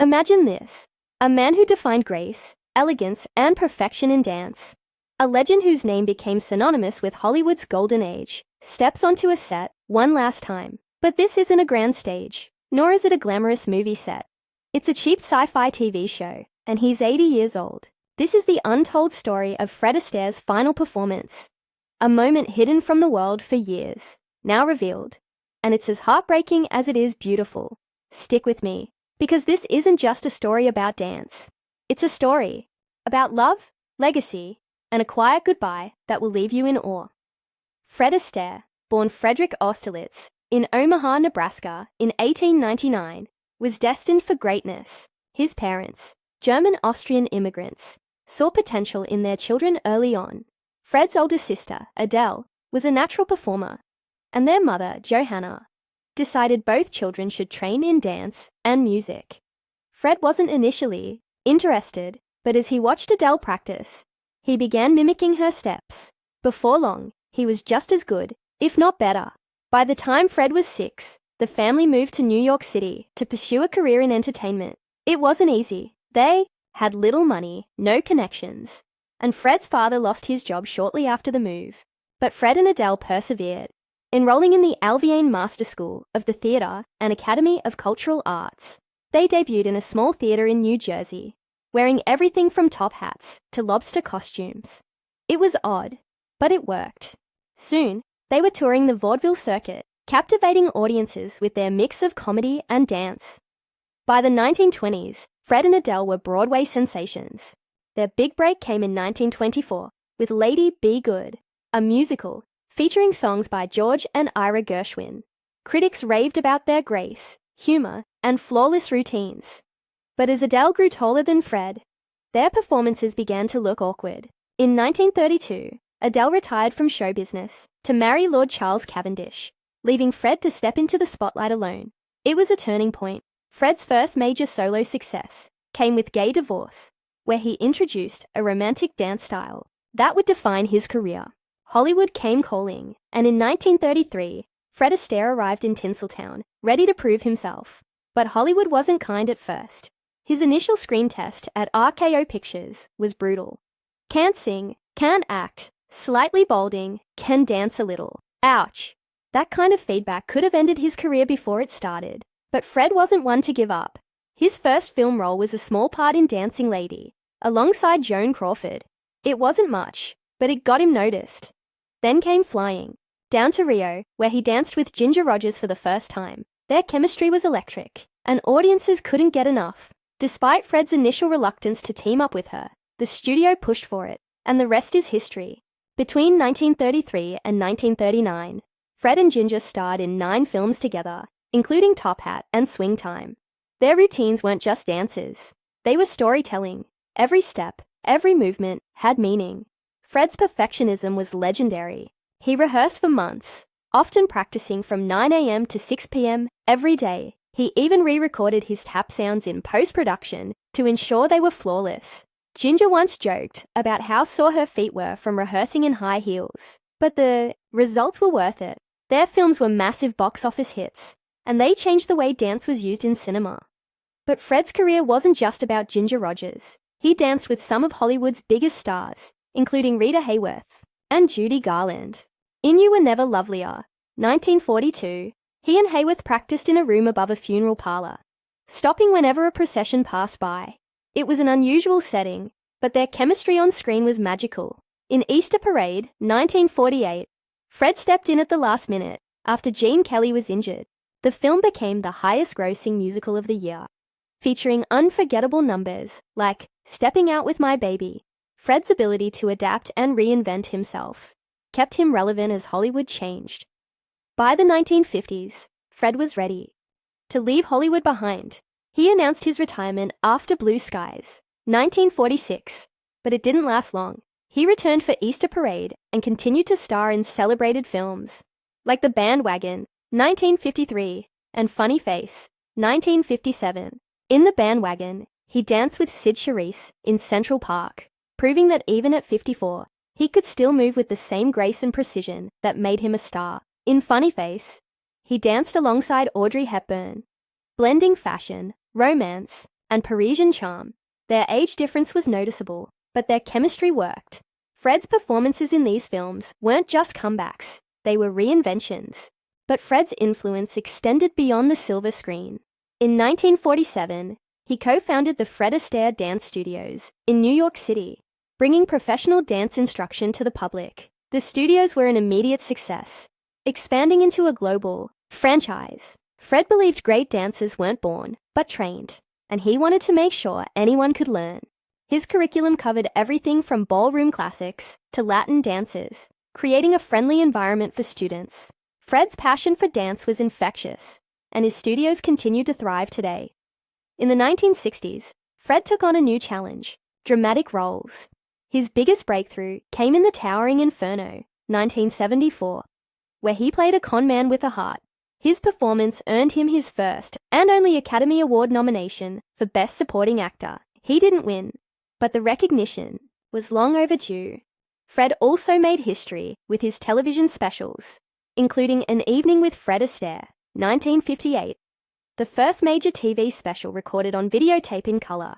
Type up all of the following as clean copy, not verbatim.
Imagine this: a man who defined grace, elegance, and perfection in dance. A legend whose name became synonymous with Hollywood's golden age, steps onto a set one last time. But this isn't a grand stage, nor is it a glamorous movie set. It's a cheap sci-fi TV show, and he's 80 years old. This is the untold story of Fred Astaire's final performance. A moment hidden from the world for years, now revealed. And it's as heartbreaking as it is beautiful. Stick with me, because this isn't just a story about dance. It's a story about love, legacy, and a quiet goodbye that will leave you in awe. Fred Astaire, born Frederick Austerlitz in Omaha, Nebraska in 1899, was destined for greatness. His parents, German-Austrian immigrants, saw potential in their children early on. Fred's older sister, Adele, was a natural performer, and their mother, Johanna, decided both children should train in dance and music. Fred wasn't initially interested, but as he watched Adele practice, he began mimicking her steps. Before long, he was just as good, if not better. By the time Fred was 6, the family moved to New York City to pursue a career in entertainment. It wasn't easy. They had little money, no connections, and Fred's father lost his job shortly after the move. But Fred and Adele persevered, enrolling in the Alviane Master School of the Theatre and Academy of Cultural Arts. They debuted in a small theatre in New Jersey, wearing everything from top hats to lobster costumes. It was odd, but it worked. Soon, they were touring the vaudeville circuit, captivating audiences with their mix of comedy and dance. By the 1920s, Fred and Adele were Broadway sensations. Their big break came in 1924 with Lady Be Good, a musical featuring songs by George and Ira Gershwin. Critics raved about their grace, humor, and flawless routines. But as Adele grew taller than Fred, their performances began to look awkward. In 1932, Adele retired from show business to marry Lord Charles Cavendish, leaving Fred to step into the spotlight alone. It was a turning point. Fred's first major solo success came with Gay Divorce, where he introduced a romantic dance style that would define his career. Hollywood came calling, and in 1933, Fred Astaire arrived in Tinseltown, ready to prove himself. But Hollywood wasn't kind at first. His initial screen test at RKO Pictures was brutal. Can't sing, can't act, slightly balding, can dance a little. Ouch. That kind of feedback could have ended his career before it started. But Fred wasn't one to give up. His first film role was a small part in Dancing Lady, alongside Joan Crawford. It wasn't much, but it got him noticed. Then came Flying, down to Rio, where he danced with Ginger Rogers for the first time. Their chemistry was electric, and audiences couldn't get enough. Despite Fred's initial reluctance to team up with her, the studio pushed for it, and the rest is history. Between 1933 and 1939, Fred and Ginger starred in 9 films together, including Top Hat and Swing Time. Their routines weren't just dances. They were storytelling. Every step, every movement had meaning. Fred's perfectionism was legendary. He rehearsed for months, often practicing from 9 a.m. to 6 p.m. every day. He even re-recorded his tap sounds in post-production to ensure they were flawless. Ginger once joked about how sore her feet were from rehearsing in high heels. But the results were worth it. Their films were massive box office hits, and they changed the way dance was used in cinema. But Fred's career wasn't just about Ginger Rogers. He danced with some of Hollywood's biggest stars, including Rita Hayworth and Judy Garland. In You Were Never Lovelier, 1942, he and Hayworth practiced in a room above a funeral parlor, stopping whenever a procession passed by. It was an unusual setting, but their chemistry on screen was magical. In Easter Parade, 1948, Fred stepped in at the last minute after Gene Kelly was injured. The film became the highest-grossing musical of the year, featuring unforgettable numbers like Stepping Out with My Baby. Fred's ability to adapt and reinvent himself kept him relevant as Hollywood changed. By the 1950s, Fred was ready to leave Hollywood behind. He announced his retirement after Blue Skies, 1946, but it didn't last long. He returned for Easter Parade and continued to star in celebrated films like The Bandwagon, 1953, and Funny Face, 1957. In The Bandwagon, he danced with Sid Charisse in Central Park, proving that even at 54, he could still move with the same grace and precision that made him a star. In Funny Face, he danced alongside Audrey Hepburn, blending fashion, romance, and Parisian charm. Their age difference was noticeable, but their chemistry worked. Fred's performances in these films weren't just comebacks, they were reinventions. But Fred's influence extended beyond the silver screen. In 1947, he co-founded the Fred Astaire Dance Studios in New York City, bringing professional dance instruction to the public. The studios were an immediate success, expanding into a global franchise. Fred believed great dancers weren't born, but trained, and he wanted to make sure anyone could learn. His curriculum covered everything from ballroom classics to Latin dances, creating a friendly environment for students. Fred's passion for dance was infectious, and his studios continue to thrive today. In the 1960s, Fred took on a new challenge: dramatic roles. His biggest breakthrough came in The Towering Inferno, 1974, where he played a con man with a heart. His performance earned him his first and only Academy Award nomination for Best Supporting Actor. He didn't win, but the recognition was long overdue. Fred also made history with his television specials, including An Evening with Fred Astaire, 1958, the first major TV special recorded on videotape in color.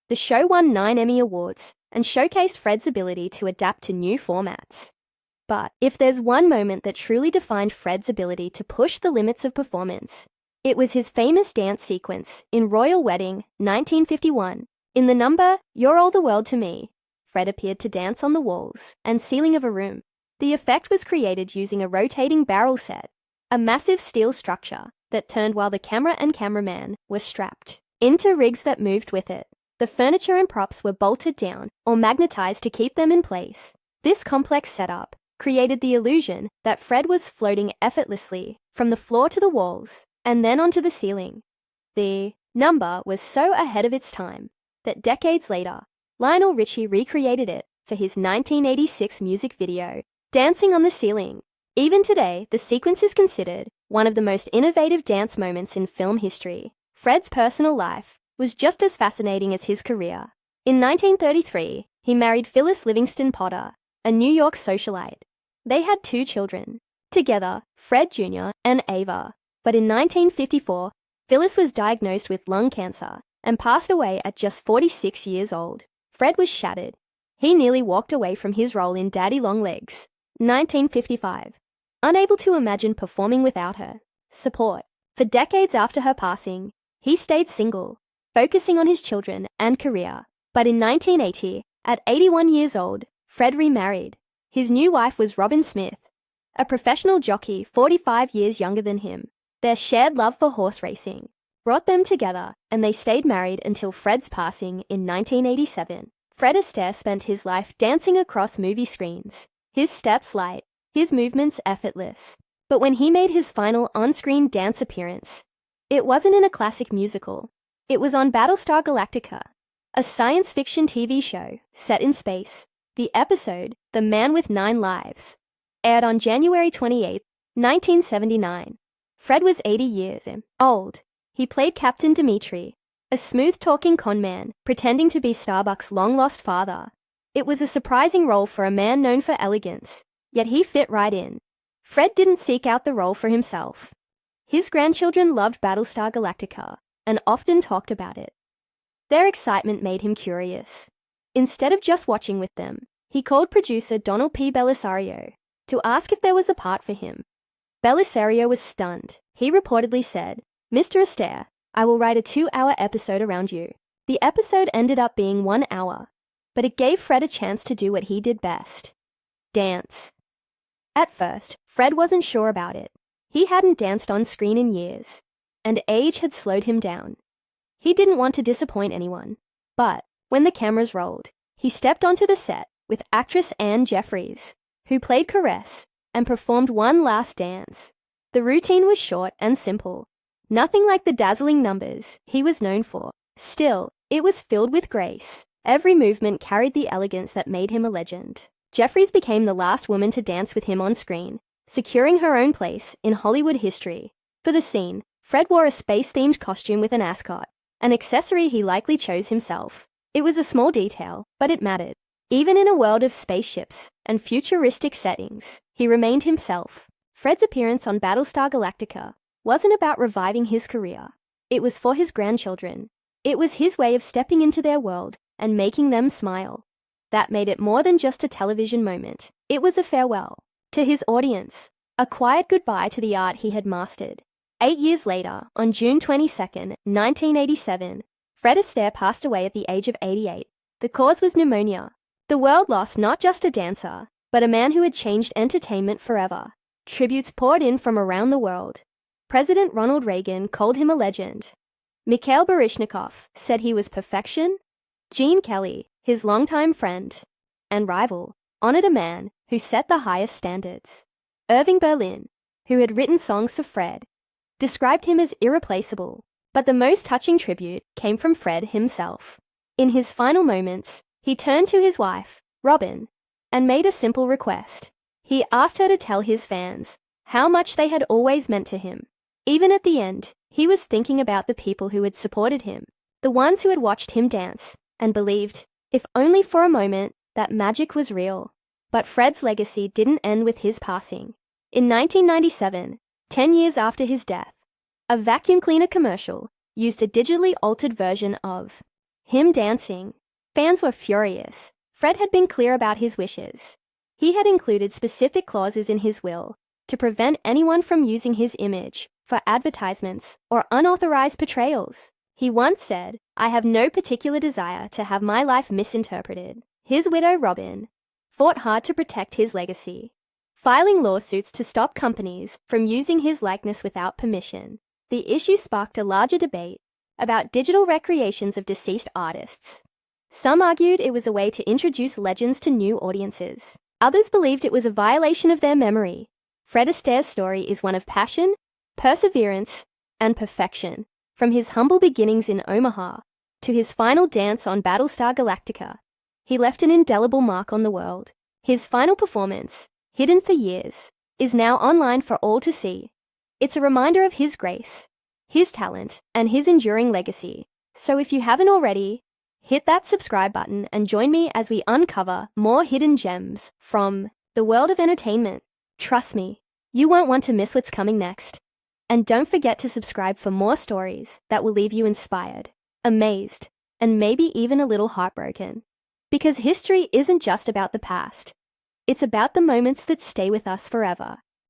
The show won 9 Emmy Awards and showcased Fred's ability to adapt to new formats. But if there's one moment that truly defined Fred's ability to push the limits of performance, it was his famous dance sequence in Royal Wedding, 1951. In the number You're All the World to Me, Fred appeared to dance on the walls and ceiling of a room. The effect was created using a rotating barrel set, a massive steel structure that turned while the camera and cameraman were strapped into rigs that moved with it. The furniture and props were bolted down or magnetized to keep them in place. This complex setup created the illusion that Fred was floating effortlessly from the floor to the walls and then onto the ceiling. The number was so ahead of its time that decades later, Lionel Richie recreated it for his 1986 music video, Dancing on the Ceiling. Even today, the sequence is considered one of the most innovative dance moments in film history. Fred's personal life was just as fascinating as his career. In 1933, he married Phyllis Livingston Potter, a New York socialite. They had 2 children together, Fred Jr. and Ava. But in 1954, Phyllis was diagnosed with lung cancer and passed away at just 46 years old. Fred was shattered. He nearly walked away from his role in Daddy Longlegs, 1955, unable to imagine performing without her support. For decades after her passing, he stayed single, focusing on his children and career. But in 1980, at 81 years old, Fred remarried. His new wife was Robin Smith, a professional jockey 45 years younger than him. Their shared love for horse racing brought them together, and they stayed married until Fred's passing in 1987. Fred Astaire spent his life dancing across movie screens, his steps light, his movements effortless. But when he made his final on-screen dance appearance, it wasn't in a classic musical. It was on Battlestar Galactica, a science fiction TV show set in space. The episode, The Man with 9 Lives, aired on January 28, 1979. Fred was 80 years old. He played Captain Dimitri, a smooth-talking con man pretending to be Starbuck's long-lost father. It was a surprising role for a man known for elegance, yet he fit right in. Fred didn't seek out the role for himself. His grandchildren loved Battlestar Galactica and often talked about it. Their excitement made him curious. Instead of just watching with them, he called producer Donald P. Bellisario to ask if there was a part for him. Bellisario was stunned. He reportedly said, "Mr. Astaire, I will write a 2-hour episode around you." The episode ended up being 1 hour, but it gave Fred a chance to do what he did best: dance. At first, Fred wasn't sure about it. He hadn't danced on screen in years, and age had slowed him down. He didn't want to disappoint anyone, but when the cameras rolled, he stepped onto the set with actress Anne Jeffries, who played Caress, and performed one last dance. The routine was short and simple, nothing like the dazzling numbers he was known for. Still, it was filled with grace. Every movement carried the elegance that made him a legend. Jeffries became the last woman to dance with him on screen, securing her own place in Hollywood history. For the scene, Fred wore a space-themed costume with an ascot, an accessory he likely chose himself. It was a small detail, but it mattered. Even in a world of spaceships and futuristic settings, he remained himself. Fred's appearance on Battlestar Galactica wasn't about reviving his career. It was for his grandchildren. It was his way of stepping into their world and making them smile. That made it more than just a television moment. It was a farewell to his audience, a quiet goodbye to the art he had mastered. 8 years later, on June 22, 1987, Fred Astaire passed away at the age of 88. The cause was pneumonia. The world lost not just a dancer, but a man who had changed entertainment forever. Tributes poured in from around the world. President Ronald Reagan called him a legend. Mikhail Baryshnikov said he was perfection. Gene Kelly, his longtime friend and rival, honored a man who set the highest standards. Irving Berlin, who had written songs for Fred, described him as irreplaceable, but the most touching tribute came from Fred himself. In his final moments, he turned to his wife, Robin, and made a simple request. He asked her to tell his fans how much they had always meant to him. Even at the end, he was thinking about the people who had supported him, the ones who had watched him dance, and believed, if only for a moment, that magic was real. But Fred's legacy didn't end with his passing. In 1997, 10 years after his death, a vacuum cleaner commercial used a digitally altered version of him dancing. Fans were furious. Fred had been clear about his wishes. He had included specific clauses in his will to prevent anyone from using his image for advertisements or unauthorized portrayals. He once said, "I have no particular desire to have my life misinterpreted." His widow, Robin, fought hard to protect his legacy, filing lawsuits to stop companies from using his likeness without permission. The issue sparked a larger debate about digital recreations of deceased artists. Some argued it was a way to introduce legends to new audiences. Others believed it was a violation of their memory. Fred Astaire's story is one of passion, perseverance, and perfection. From his humble beginnings in Omaha to his final dance on Battlestar Galactica, he left an indelible mark on the world. His final performance, hidden for years, is now online for all to see. It's a reminder of his grace, his talent, and his enduring legacy. So if you haven't already, hit that subscribe button and join me as we uncover more hidden gems from the world of entertainment. Trust me, you won't want to miss what's coming next. And don't forget to subscribe for more stories that will leave you inspired, amazed, and maybe even a little heartbroken. Because history isn't just about the past. It's about the moments that stay with us forever.